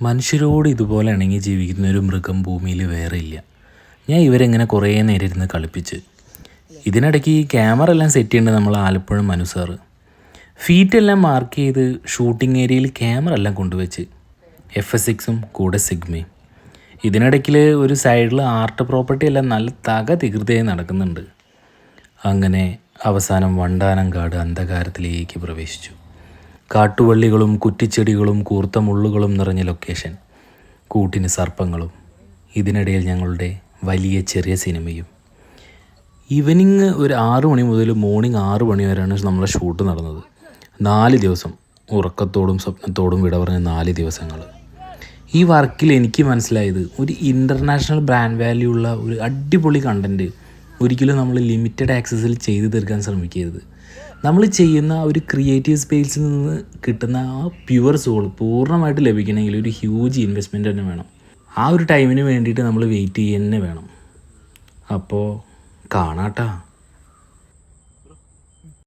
മനുഷ്യരോട് ഇതുപോലെ ഇണങ്ങി ജീവിക്കുന്ന ഒരു മൃഗം ഭൂമിയിൽ വേറെ ഇല്ല. ഞാൻ ഇവരെങ്ങനെ കുറേ നേരം ഇരുന്ന് കളിപ്പിച്ച്. ഇതിനിടയ്ക്ക് ഈ ക്യാമറ എല്ലാം സെറ്റ് ചെയ്യേണ്ടത് നമ്മൾ ആലപ്പുഴ മനു സാറ്. ഫീറ്റെല്ലാം മാർക്ക് ചെയ്ത് ഷൂട്ടിംഗ് ഏരിയയിൽ ക്യാമറ എല്ലാം കൊണ്ടുവച്ച് FS6 കൂടെ സിഗ്മയും. ഇതിനിടയ്ക്കിൽ ഒരു സൈഡിൽ ആർട്ട് പ്രോപ്പർട്ടി എല്ലാം നല്ല തകൃതിയായി നടക്കുന്നുണ്ട്. അങ്ങനെ അവസാനം വണ്ടാനംകാട് അന്ധകാരത്തിലേക്ക് പ്രവേശിച്ചു. കാട്ടുവള്ളികളും കുറ്റിച്ചെടികളും കൂർത്ത മുള്ളുകളും നിറഞ്ഞ ലൊക്കേഷൻ, കൂട്ടിന് സർപ്പങ്ങളും, ഇതിനിടയിൽ ഞങ്ങളുടെ വലിയ ചെറിയ സിനിമയും. ഈവനിങ് ഒരു 6 മണി മുതൽ മോർണിംഗ് 6 മണി വരെയാണ് നമ്മളെ ഷൂട്ട് നടന്നത്. 4 ദിവസം ഉറക്കത്തോടും സ്വപ്നത്തോടും വിട പറഞ്ഞ 4 ദിവസങ്ങൾ. ഈ വർക്കിൽ എനിക്ക് മനസ്സിലായത്, ഒരു ഇൻ്റർനാഷണൽ ബ്രാൻഡ് വാല്യൂ ഉള്ള ഒരു അടിപൊളി കണ്ടൻറ്റ് ഒരിക്കലും നമ്മൾ ലിമിറ്റഡ് ആക്സസിൽ ചെയ്തു തീർക്കാൻ ശ്രമിക്കരുത്. നമ്മൾ ചെയ്യുന്ന ഒരു ക്രിയേറ്റീവ് സ്പേസിൽ നിന്ന് കിട്ടുന്ന ആ പ്യുവർ സോൾ പൂർണ്ണമായിട്ട് ലഭിക്കണമെങ്കിൽ ഒരു ഹ്യൂജ് ഇൻവെസ്റ്റ്മെൻറ്റ് തന്നെ വേണം. ആ ഒരു ടൈമിന് വേണ്ടിയിട്ട് നമ്മൾ വെയിറ്റ് ചെയ്യുക തന്നെ വേണം. അപ്പോൾ കാണാട്ടാ.